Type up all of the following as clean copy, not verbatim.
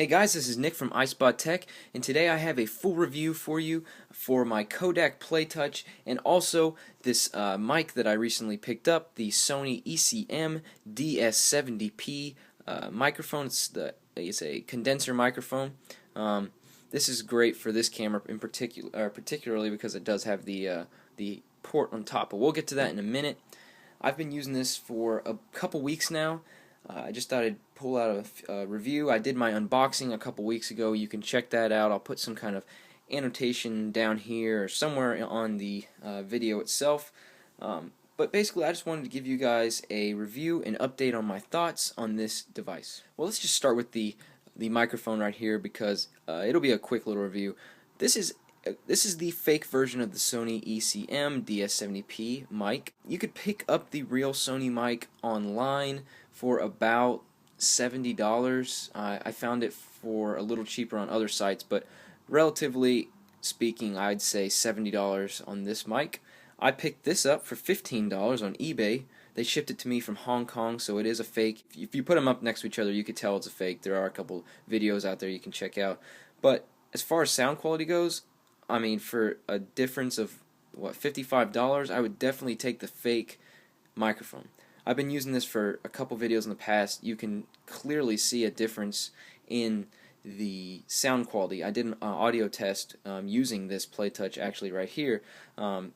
Hey guys, this is Nick from iSpot Tech, and today I have a full review for you for my Kodak PlayTouch and also this mic that I recently picked up, the Sony ECM DS70P microphone. It's a condenser microphone. This is great for this camera in particular, particularly because it does have the port on top. But we'll get to that in a minute. I've been using this for a couple weeks now. I just thought I'd pull out a review. I did my unboxing a couple weeks ago. You can check that out. I'll put some kind of annotation down here or somewhere on the video itself. But basically, I just wanted to give you guys a review and update on my thoughts on this device. Well, let's just start with the microphone right here because it'll be a quick little review. This is the fake version of the Sony ECM DS70P mic. You could pick up the real Sony mic online for about $70. I found it for a little cheaper on other sites, but relatively speaking, I'd say $70 on this mic. I picked this up for $15 on eBay. They shipped it to me from Hong Kong, so it is a fake. If you put them up next to each other, you could tell it's a fake. There are a couple videos out there you can check out. But as far as sound quality goes, I mean, for a difference of, what, $55, I would definitely take the fake microphone. I've been using this for a couple videos in the past. You can clearly see a difference in the sound quality. I did an audio test using this PlayTouch actually right here. I'll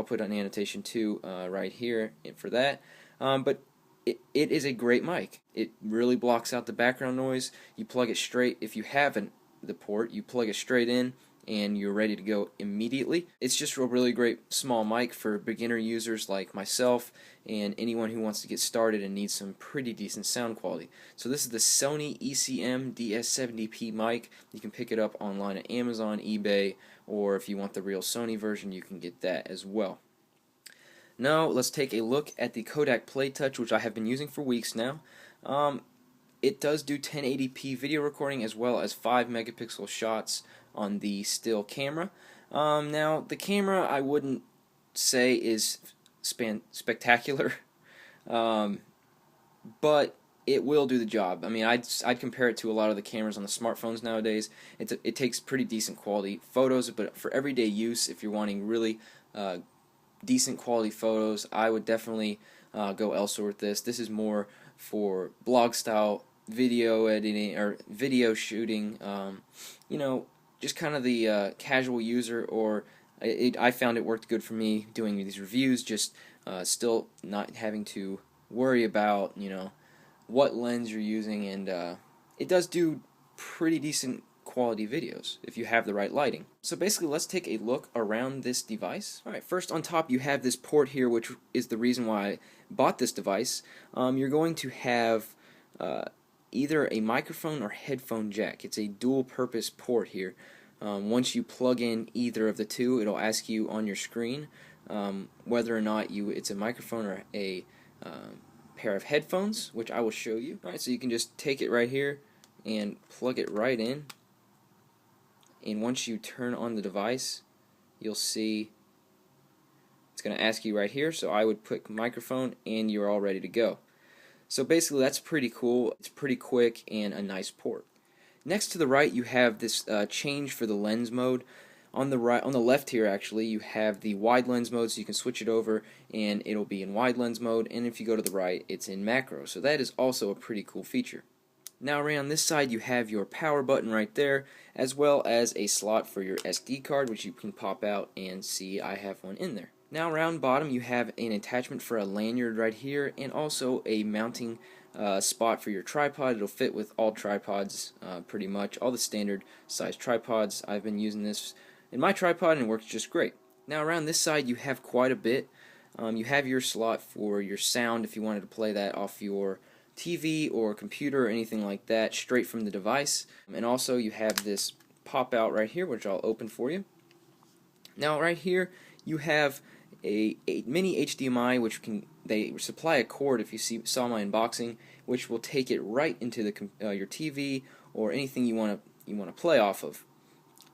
put an annotation too right here for that. But it is a great mic. It really blocks out the background noise. You plug it straight. If you haven't the port, you plug it straight in and you're ready to go immediately. It's just a really great small mic for beginner users like myself and anyone who wants to get started and needs some pretty decent sound quality. So this is the Sony ECM DS70P mic. You can pick it up online at Amazon, eBay, or if you want the real Sony version, you can get that as well. Now let's take a look at the Kodak PlayTouch, which I have been using for weeks now. It does do 1080p video recording as well as 5 megapixel shots on the still camera. Now the camera I wouldn't say is spectacular, but it will do the job. I mean, I'd compare it to a lot of the cameras on the smartphones nowadays. It takes pretty decent quality photos, but for everyday use, if you're wanting really decent quality photos, I would definitely go elsewhere with this. This is more for blog style video editing or video shooting, you know, just kind of the casual user, or I found it worked good for me doing these reviews, just still not having to worry about, you know, what lens you're using, and it does do pretty decent quality videos if you have the right lighting. So basically, let's take a look around this device. Alright, first on top you have this port here, which is the reason why I bought this device. You're going to have either a microphone or headphone jack. It's a dual purpose port here. Once you plug in either of the two, it'll ask you on your screen whether or not it's a microphone or a pair of headphones, which I will show you. Alright, so you can just take it right here and plug it right in, and once you turn on the device, you'll see it's going to ask you right here, so I would put microphone and you're all ready to go. So basically that's pretty cool. It's pretty quick and a nice port. Next to the right you have this change for the lens mode. On the left here actually, you have the wide lens mode, so you can switch it over and it'll be in wide lens mode, and if you go to the right, it's in macro. So that is also a pretty cool feature. Now around this side you have your power button right there, as well as a slot for your SD card, which you can pop out and see I have one in there. Now around bottom you have an attachment for a lanyard right here, and also a mounting spot for your tripod. It'll fit with all tripods pretty much, all the standard size tripods. I've been using this in my tripod and it works just great. Now around this side you have quite a bit. You have your slot for your sound if you wanted to play that off your TV or computer or anything like that straight from the device. And also you have this pop out right here, which I'll open for you. Now right here you have a mini HDMI, which they supply a cord, if you saw my unboxing, which will take it right into your TV or anything you want to play off of.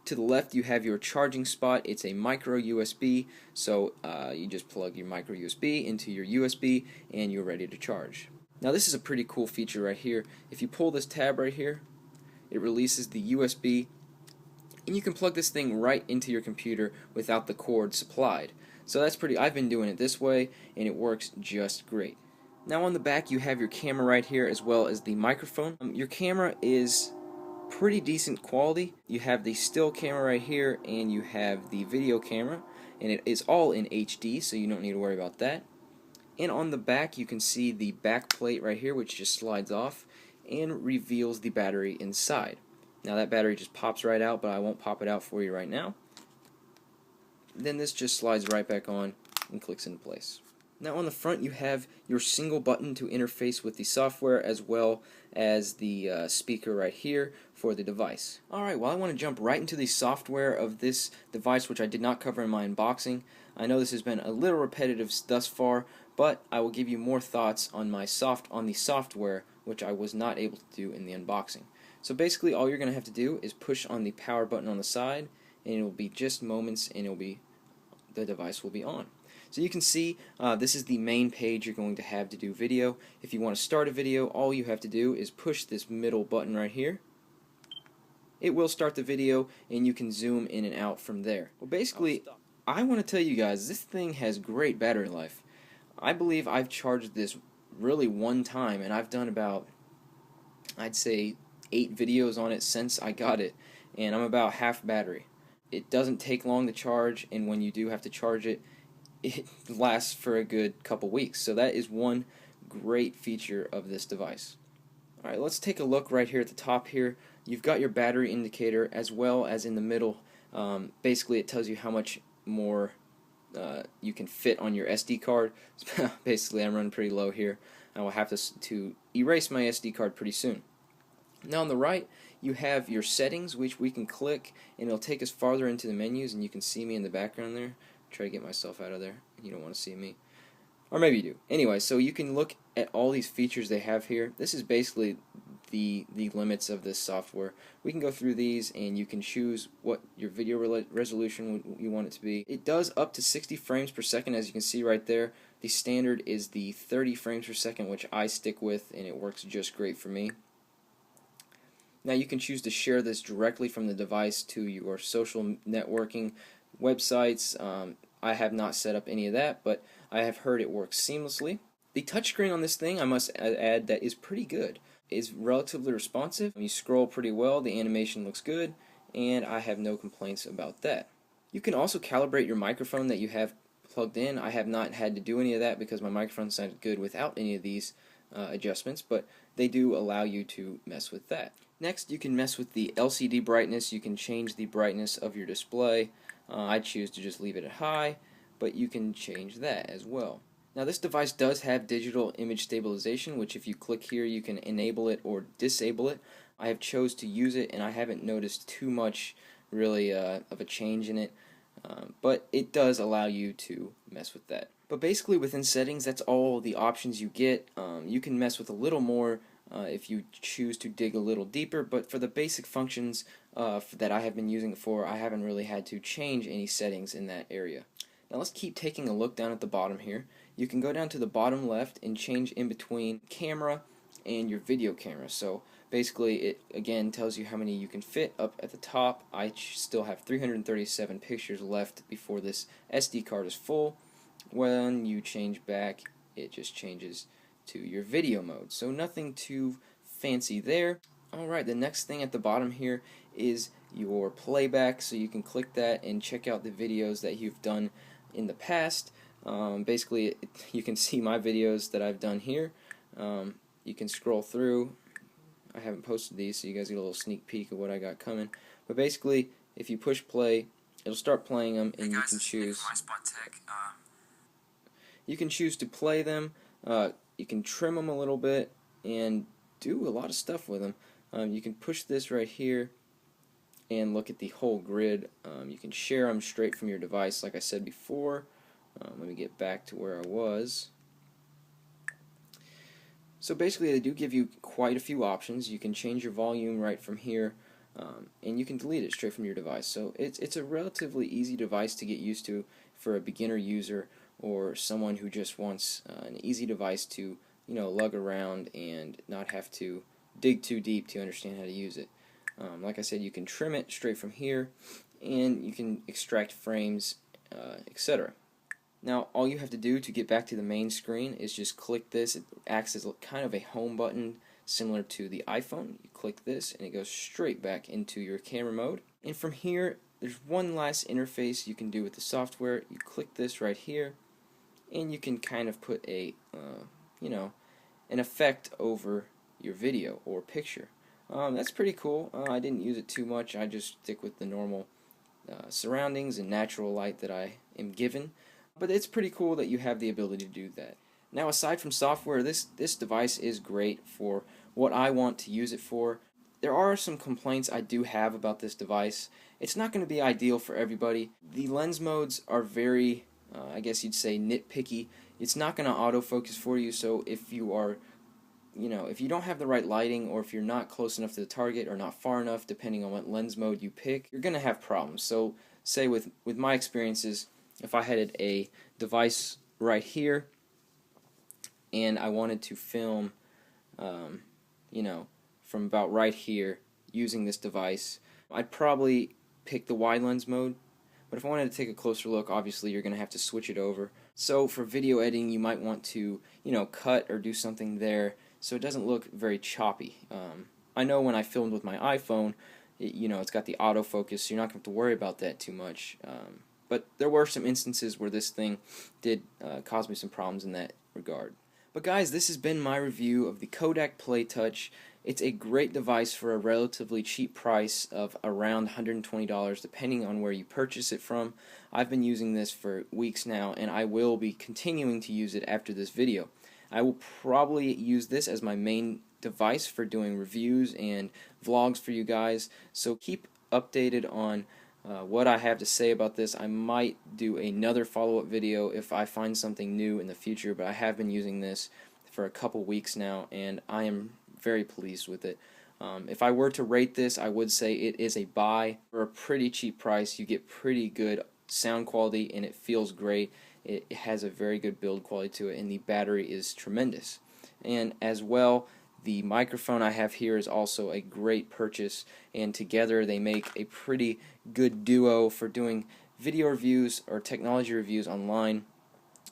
To the left you have your charging spot. It's a micro USB, so you just plug your micro USB into your USB and you're ready to charge. Now this is a pretty cool feature right here. If you pull this tab right here, it releases the USB, and you can plug this thing right into your computer without the cord supplied. So that's pretty, I've been doing it this way, and it works just great. Now on the back you have your camera right here as well as the microphone. Your camera is pretty decent quality. You have the still camera right here, and you have the video camera, and it is all in HD, so you don't need to worry about that. And on the back you can see the back plate right here, which just slides off and reveals the battery inside. Now that battery just pops right out, but I won't pop it out for you right now. Then this just slides right back on and clicks into place. Now on the front you have your single button to interface with the software, as well as the speaker right here for the device. Alright, well I want to jump right into the software of this device, which I did not cover in my unboxing. I know this has been a little repetitive thus far, but I will give you more thoughts on the software, which I was not able to do in the unboxing. So basically all you're going to have to do is push on the power button on the side, and it will be just moments, and the device will be on. So you can see this is the main page you're going to have to do video. If you want to start a video, all you have to do is push this middle button right here. It will start the video, and you can zoom in and out from there. Well, basically, I want to tell you guys, this thing has great battery life. I believe I've charged this really one time, and I've done about, I'd say, 8 videos on it since I got it, and I'm about half battery. It doesn't take long to charge, and when you do have to charge it, it lasts for a good couple weeks. So that is one great feature of this device. Alright, let's take a look right here at the top here. You've got your battery indicator, as well as in the middle. Basically it tells you how much more you can fit on your SD card. Basically I'm running pretty low here. I will have to erase my SD card pretty soon. Now on the right you have your settings, which we can click, and it'll take us farther into the menus, and you can see me in the background there. Try to get myself out of there. You don't want to see me. Or maybe you do. Anyway, so you can look at all these features they have here. This is basically the limits of this software. We can go through these, and you can choose what your video resolution you want it to be. It does up to 60 frames per second, as you can see right there. The standard is the 30 frames per second, which I stick with, and it works just great for me. Now you can choose to share this directly from the device to your social networking websites. I have not set up any of that, but I have heard it works seamlessly. The touchscreen on this thing, I must add, that is pretty good. It's relatively responsive. You scroll pretty well, the animation looks good, and I have no complaints about that. You can also calibrate your microphone that you have plugged in. I have not had to do any of that because my microphone sounded good without any of these adjustments, but they do allow you to mess with that. Next, you can mess with the LCD brightness. You can change the brightness of your display. I choose to just leave it at high, but you can change that as well. Now this device does have digital image stabilization, which if you click here you can enable it or disable it. I have chose to use it, and I haven't noticed too much really of a change in it, but it does allow you to mess with that. But basically within settings, that's all the options you get. You can mess with a little more if you choose to dig a little deeper, but for the basic functions that I have been using it for, I haven't really had to change any settings in that area. Now let's keep taking a look down at the bottom here. You can go down to the bottom left and change in between camera and your video camera. So basically it again tells you how many you can fit up at the top. I still have 337 pictures left before this SD card is full. When you change back, it just changes to your video mode. So nothing too fancy there. Alright, the next thing at the bottom here is your playback, so you can click that and check out the videos that you've done in the past. Basically, you can see my videos that I've done here. You can scroll through. I haven't posted these, so you guys get a little sneak peek of what I got coming. But basically, if you push play, it'll start playing them, and you can choose. You can choose to play them. You can trim them a little bit and do a lot of stuff with them. You can push this right here and look at the whole grid. You can share them straight from your device, like I said before. Let me get back to where I was. So basically they do give you quite a few options. You can change your volume right from here, and you can delete it straight from your device. So it's a relatively easy device to get used to for a beginner user or someone who just wants an easy device to lug around and not have to dig too deep to understand how to use it. Like I said, you can trim it straight from here, and you can extract frames, etc. Now, all you have to do to get back to the main screen is just click this. It acts as kind of a home button similar to the iPhone. You click this and it goes straight back into your camera mode. And from here, there's one last interface you can do with the software. You click this right here, and you can kind of put a, an effect over your video or picture. That's pretty cool. I didn't use it too much. I just stick with the normal surroundings and natural light that I am given. But it's pretty cool that you have the ability to do that. Now, aside from software, this device is great for what I want to use it for. There are some complaints I do have about this device. It's not going to be ideal for everybody. The lens modes are very, I guess you'd say, nitpicky. It's not going to autofocus for you, so if you are, if you don't have the right lighting, or if you're not close enough to the target or not far enough, depending on what lens mode you pick, you're going to have problems. So, say with my experiences, if I had a device right here and I wanted to film, from about right here using this device, I'd probably pick the wide lens mode. But if I wanted to take a closer look, obviously you're going to have to switch it over. So for video editing, you might want to, cut or do something there so it doesn't look very choppy. I know when I filmed with my iPhone, it's got the autofocus, so you're not going to have to worry about that too much. But there were some instances where this thing did cause me some problems in that regard. But guys, this has been my review of the Kodak PlayTouch. It's a great device for a relatively cheap price of around $120, depending on where you purchase it from. I've been using this for weeks now, and I will be continuing to use it after this video. I will probably use this as my main device for doing reviews and vlogs for you guys, so keep updated on what I have to say about this. I might do another follow-up video if I find something new in the future, but I have been using this for a couple weeks now, and I am very pleased with it. If I were to rate this, I would say it is a buy. For a pretty cheap price, you get pretty good sound quality, and it feels great. It has a very good build quality to it, and the battery is tremendous. And as well, the microphone I have here is also a great purchase, and together they make a pretty good duo for doing video reviews or technology reviews online.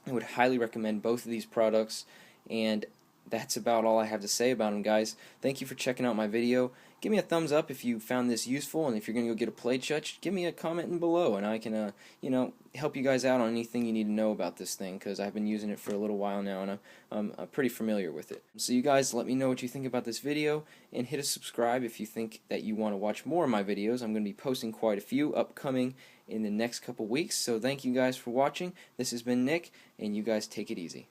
I would highly recommend both of these products, and that's about all I have to say about them, guys. Thank you for checking out my video. Give me a thumbs up if you found this useful, and if you're going to go get a PlayTouch, give me a comment below, and I can, help you guys out on anything you need to know about this thing, because I've been using it for a little while now, and I'm pretty familiar with it. So you guys, let me know what you think about this video, and hit a subscribe if you think that you want to watch more of my videos. I'm going to be posting quite a few upcoming in the next couple weeks, so thank you guys for watching. This has been Nick, and you guys take it easy.